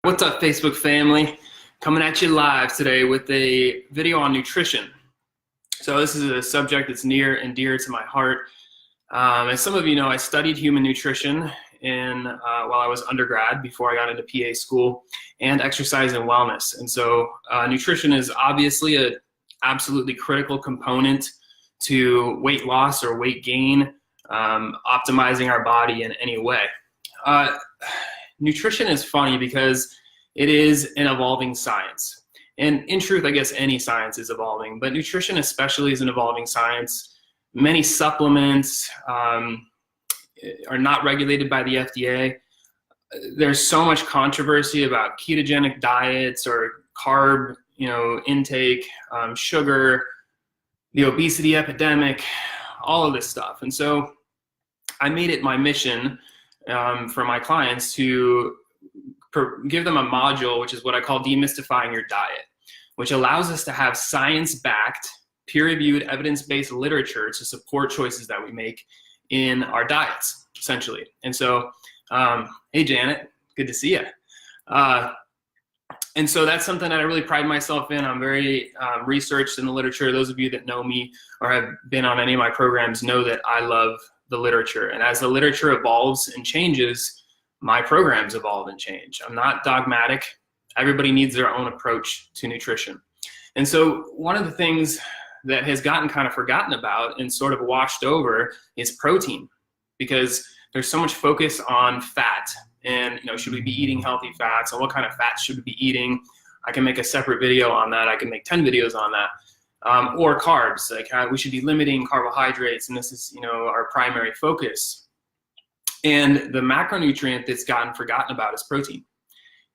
What's up, Facebook family? Coming at you live today with a video on nutrition. So this is a subject that's near and dear to my heart. As some of you know, I studied human nutrition while I was undergrad before I got into PA school, and exercise and wellness. And so nutrition is obviously an absolutely critical component to weight loss or weight gain, optimizing our body in any way. Nutrition is funny because it is an evolving science. And in truth, I guess any science is evolving, but nutrition especially is an evolving science. Many supplements are not regulated by the FDA. There's so much controversy about ketogenic diets or carb intake, sugar, the obesity epidemic, all of this stuff. And so I made it my mission for my clients to give them a module, which is what I call demystifying your diet, which allows us to have science-backed, peer-reviewed, evidence-based literature to support choices that we make in our diets, essentially. And so, hey Janet, good to see you. And so that's something that I really pride myself in. I'm very researched in the literature. Those of you that know me or have been on any of my programs know that I love the literature. And as the literature evolves and changes, my programs evolve and change. I'm not dogmatic. Everybody needs their own approach to nutrition. And so one of the things that has gotten kind of forgotten about and sort of washed over is protein, because there's so much focus on fat and should we be eating healthy fats and what kind of fats should we be eating. I can make a separate video on that. I can make 10 videos on that. Or carbs, like we should be limiting carbohydrates, and this is our primary focus. And the macronutrient that's gotten forgotten about is protein.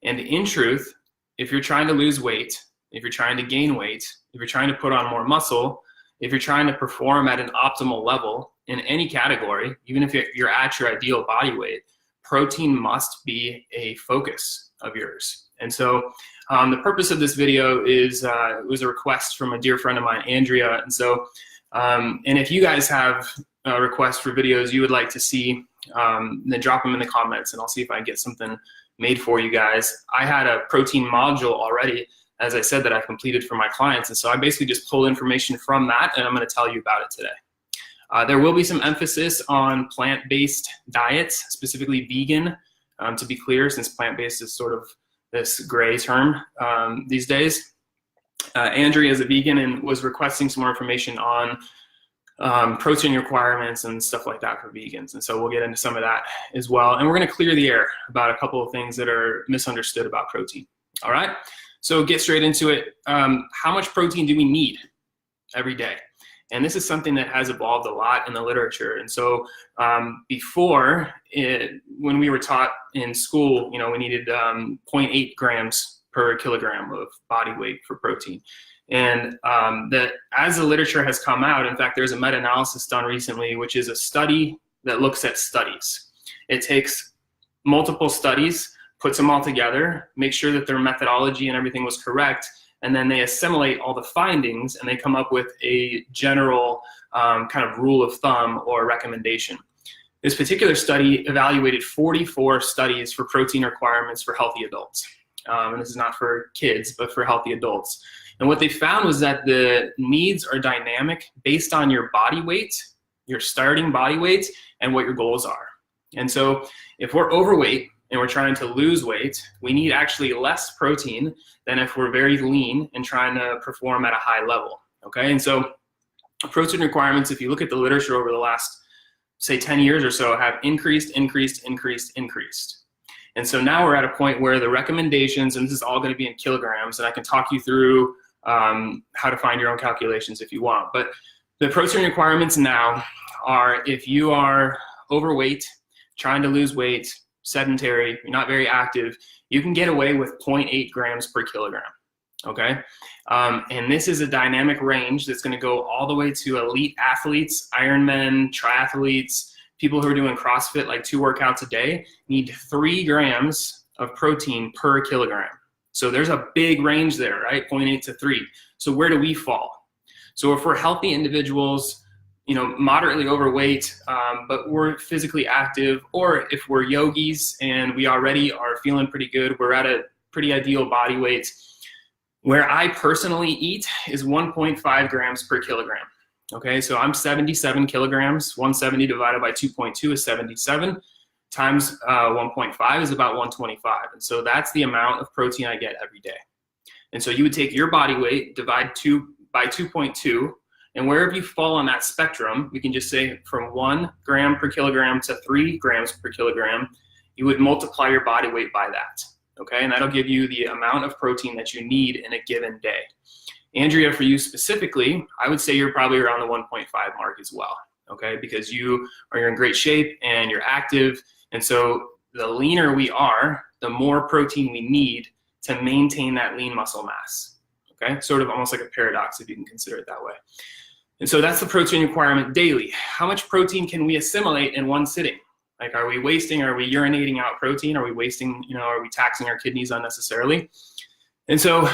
And in truth, if you're trying to lose weight, if you're trying to gain weight, if you're trying to put on more muscle, if you're trying to perform at an optimal level in any category, even if you're at your ideal body weight, protein must be a focus of yours. And so the purpose of this video is it was a request from a dear friend of mine, Andrea. And so, and if you guys have requests for videos you would like to see, then drop them in the comments and I'll see if I can get something made for you guys. I had a protein module already, as I said, that I've completed for my clients. And so I basically just pulled information from that and I'm going to tell you about it today. There will be some emphasis on plant-based diets, specifically vegan, to be clear, since plant-based is sort of this gray term these days. Andrea is a vegan and was requesting some more information on protein requirements and stuff like that for vegans. And so we'll get into some of that as well. And we're going to clear the air about a couple of things that are misunderstood about protein. All right, so get straight into it. How much protein do we need every day? And this is something that has evolved a lot in the literature. And so before, when we were taught in school, we needed 0.8 grams per kilogram of body weight for protein. And that as the literature has come out, in fact, there's a meta-analysis done recently, which is a study that looks at studies. It takes multiple studies, puts them all together, makes sure that their methodology and everything was correct, and then they assimilate all the findings and they come up with a general kind of rule of thumb or recommendation. This particular study evaluated 44 studies for protein requirements for healthy adults. And this is not for kids, but for healthy adults. And what they found was that the needs are dynamic based on your body weight, your starting body weight, and what your goals are. And so if we're overweight and we're trying to lose weight, we need actually less protein than if we're very lean and trying to perform at a high level, okay? And so protein requirements, if you look at the literature over the last, say, 10 years or so, have increased. And so now we're at a point where the recommendations, and this is all going to be in kilograms, and I can talk you through how to find your own calculations if you want. But the protein requirements now are, if you are overweight, trying to lose weight, sedentary, you're not very active, you can get away with 0.8 grams per kilogram, okay? And this is a dynamic range that's going to go all the way to elite athletes, Ironmen, triathletes, people who are doing CrossFit like 2 workouts a day need 3 grams of protein per kilogram. So there's a big range there, right? 0.8 to 3. So where do we fall? So if we're healthy individuals, moderately overweight, but we're physically active, or if we're yogis and we already are feeling pretty good, we're at a pretty ideal body weights. Where I personally eat is 1.5 grams per kilogram. Okay, so I'm 77 kilograms. 170 divided by 2.2 is 77. Times 1.5 is about 125. And so that's the amount of protein I get every day. And so you would take your body weight, divide by 2.2, and wherever you fall on that spectrum, we can just say from 1 gram per kilogram to 3 grams per kilogram, you would multiply your body weight by that. Okay, and that'll give you the amount of protein that you need in a given day. Andrea, for you specifically, I would say you're probably around the 1.5 mark as well. Okay, because you're in great shape and you're active. And so the leaner we are, the more protein we need to maintain that lean muscle mass. Okay, sort of almost like a paradox if you can consider it that way. And so that's the protein requirement daily. How much protein can we assimilate in one sitting? Like, are we urinating out protein? Are we wasting, are we taxing our kidneys unnecessarily? And so,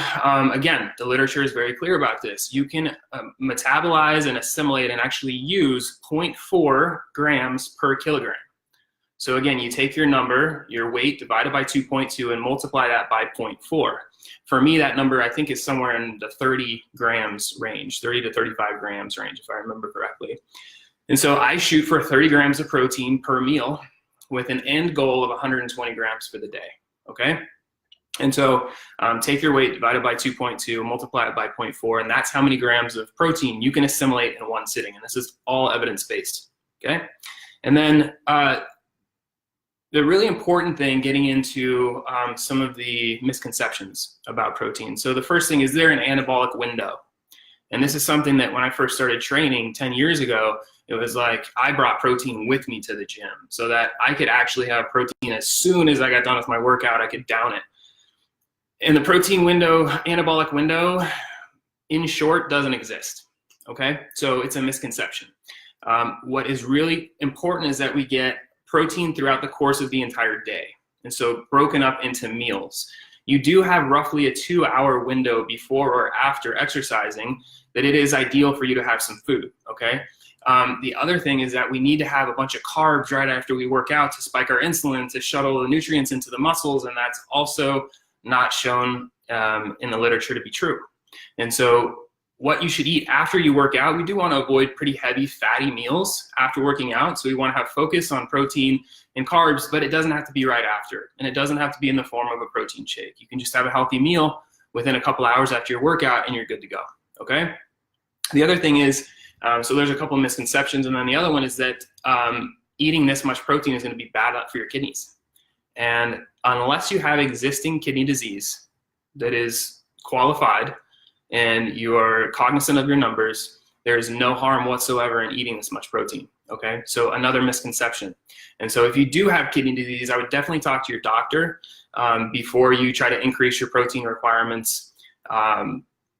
again, the literature is very clear about this. You can metabolize and assimilate and actually use 0.4 grams per kilogram. So again, you take your number, your weight divided by 2.2 and multiply that by 0.4. For me, that number I think is somewhere in the 30 grams range, 30 to 35 grams range, if I remember correctly. And so I shoot for 30 grams of protein per meal with an end goal of 120 grams for the day, okay? And so take your weight divided by 2.2, multiply it by 0.4, and that's how many grams of protein you can assimilate in one sitting. And this is all evidence-based, okay? And then the really important thing getting into some of the misconceptions about protein. So the first thing, is there an anabolic window? And this is something that when I first started training 10 years ago, it was like I brought protein with me to the gym so that I could actually have protein as soon as I got done with my workout, I could down it. And the protein window, anabolic window, in short, doesn't exist, okay? So it's a misconception. What is really important is that we get protein throughout the course of the entire day. And so broken up into meals. You do have roughly a 2-hour window before or after exercising that it is ideal for you to have some food, okay? The other thing is that we need to have a bunch of carbs right after we work out to spike our insulin, to shuttle the nutrients into the muscles, and that's also not shown in the literature to be true. And so what you should eat after you work out, we do want to avoid pretty heavy fatty meals after working out. So we want to have focus on protein and carbs, but it doesn't have to be right after. And it doesn't have to be in the form of a protein shake. You can just have a healthy meal within a couple hours after your workout and you're good to go, okay? The other thing is, so there's a couple of misconceptions, and then the other one is that eating this much protein is going to be bad for your kidneys. And unless you have existing kidney disease that is qualified and you are cognizant of your numbers, there is no harm whatsoever in eating this much protein, okay? So another misconception. And so if you do have kidney disease, I would definitely talk to your doctor before you try to increase your protein requirements.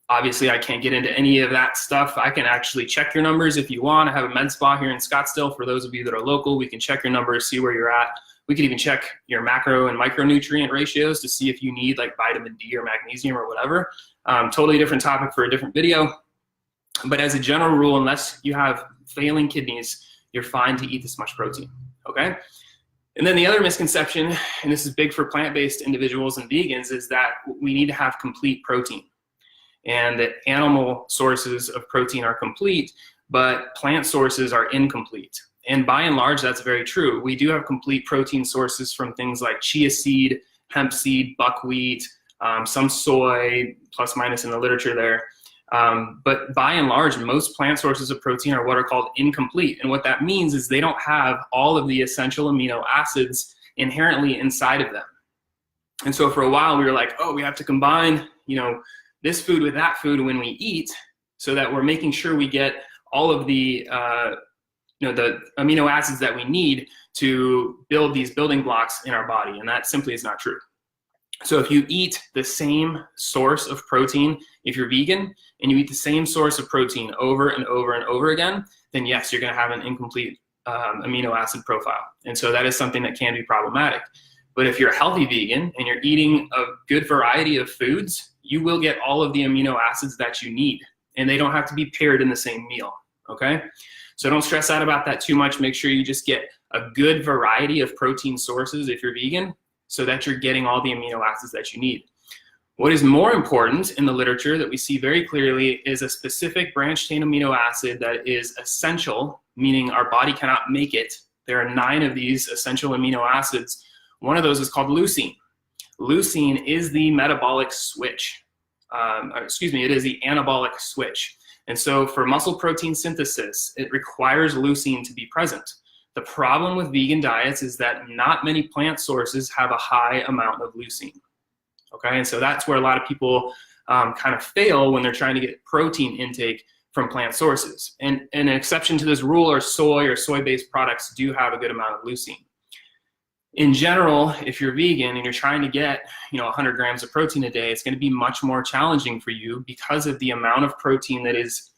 Obviously, I can't get into any of that stuff. I can actually check your numbers if you want. I have a med spa here in Scottsdale. For those of you that are local, we can check your numbers, see where you're at. We can even check your macro and micronutrient ratios to see if you need like vitamin D or magnesium or whatever. Totally different topic for a different video. But as a general rule, unless you have failing kidneys, you're fine to eat this much protein, okay? And then the other misconception, and this is big for plant-based individuals and vegans, is that we need to have complete protein. And that animal sources of protein are complete, but plant sources are incomplete. And by and large, that's very true. We do have complete protein sources from things like chia seed, hemp seed, buckwheat, some soy, plus minus in the literature there. But by and large, most plant sources of protein are what are called incomplete. And what that means is they don't have all of the essential amino acids inherently inside of them. And so for a while, we were like, oh, we have to combine, this food with that food when we eat so that we're making sure we get all of the the amino acids that we need to build these building blocks in our body, and that simply is not true. So if you eat the same source of protein, if you're vegan, and you eat the same source of protein over and over and over again, then yes, you're gonna have an incomplete amino acid profile. And so that is something that can be problematic. But if you're a healthy vegan and you're eating a good variety of foods, you will get all of the amino acids that you need, and they don't have to be paired in the same meal, okay? So don't stress out about that too much. Make sure you just get a good variety of protein sources if you're vegan, so that you're getting all the amino acids that you need. What is more important in the literature that we see very clearly is a specific branched chain amino acid that is essential, meaning our body cannot make it. There are 9 of these essential amino acids. One of those is called leucine. Leucine is the metabolic switch. It is the anabolic switch. And so for muscle protein synthesis, it requires leucine to be present. The problem with vegan diets is that not many plant sources have a high amount of leucine. Okay, and so that's where a lot of people kind of fail when they're trying to get protein intake from plant sources. And an exception to this rule are soy or soy-based products do have a good amount of leucine. In general, if you're vegan and you're trying to get 100 grams of protein a day, it's going to be much more challenging for you because of the amount of protein that is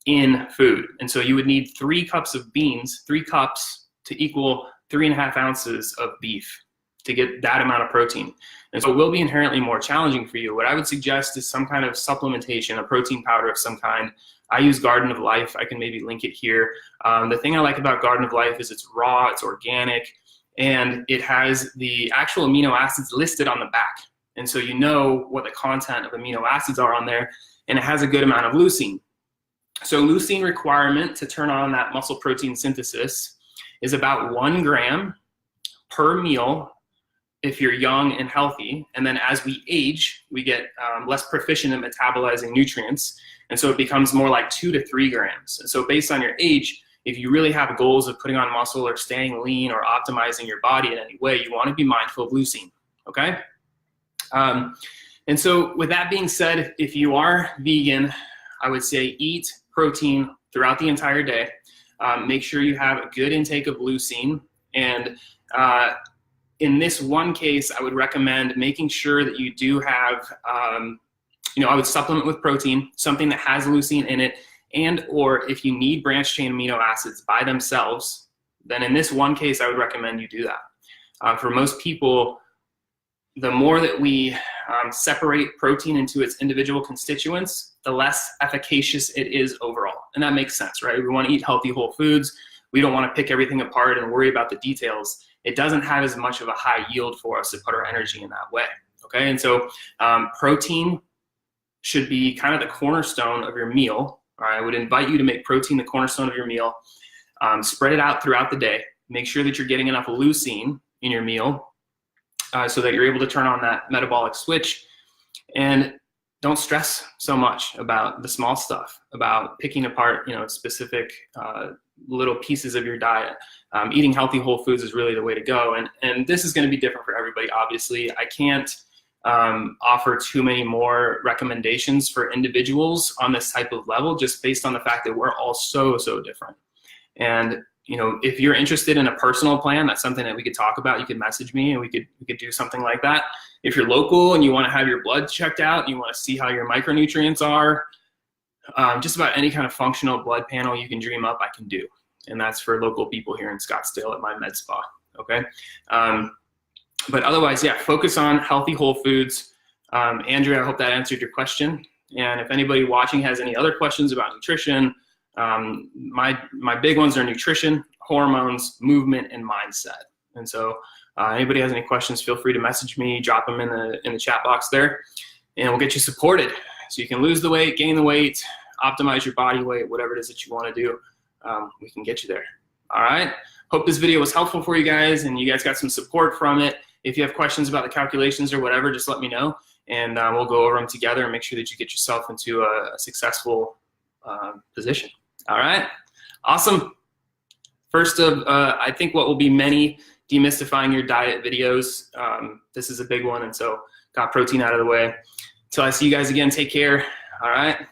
in food. And so you would need 3 cups of beans, 3 cups to equal 3.5 ounces of beef to get that amount of protein. And so it will be inherently more challenging for you. What I would suggest is some kind of supplementation, a protein powder of some kind. I use Garden of Life. I can maybe link it here. The thing I like about Garden of Life is it's raw, it's organic, and it has the actual amino acids listed on the back. And so you know what the content of amino acids are on there, and it has a good amount of leucine. So leucine requirement to turn on that muscle protein synthesis is about 1 gram per meal if you're young and healthy. And then as we age, we get less proficient in metabolizing nutrients. And so it becomes more like 2 to 3 grams. And so based on your age, if you really have goals of putting on muscle or staying lean or optimizing your body in any way, you want to be mindful of leucine, okay? And so with that being said, if you are vegan, I would say eat protein throughout the entire day. Make sure you have a good intake of leucine. And in this one case, I would recommend making sure that you do have, I would supplement with protein, something that has leucine in it, and or if you need branched chain amino acids by themselves, then in this one case, I would recommend you do that. For most people, the more that we separate protein into its individual constituents, the less efficacious it is overall. And that makes sense, right? We want to eat healthy whole foods. We don't want to pick everything apart and worry about the details. It doesn't have as much of a high yield for us to put our energy in that way, okay? And so protein should be kind of the cornerstone of your meal. All right, I would invite you to make protein the cornerstone of your meal. Spread it out throughout the day. Make sure that you're getting enough leucine in your meal so that you're able to turn on that metabolic switch. And don't stress so much about the small stuff, about picking apart, specific little pieces of your diet. Eating healthy whole foods is really the way to go. And this is going to be different for everybody, obviously. I can't offer too many more recommendations for individuals on this type of level, just based on the fact that we're all so different. And if you're interested in a personal plan, that's something that we could talk about. You could message me and we could do something like that. If you're local and you want to have your blood checked out and you want to see how your micronutrients are, just about any kind of functional blood panel you can dream up, I can do. And that's for local people here in Scottsdale at my med spa, okay? But otherwise, yeah, focus on healthy whole foods. Andrea, I hope that answered your question. And if anybody watching has any other questions about nutrition, my big ones are nutrition, hormones, movement, and mindset. And so anybody has any questions, feel free to message me, drop them in the chat box there, and we'll get you supported. So you can lose the weight, gain the weight, optimize your body weight, whatever it is that you want to do, we can get you there. All right. Hope this video was helpful for you guys and you guys got some support from it. If you have questions about the calculations or whatever, just let me know and we'll go over them together and make sure that you get yourself into a successful position. All right. Awesome. First of, I think what will be many demystifying your diet videos. This is a big one. And so got protein out of the way. Until I see you guys again, take care. All right.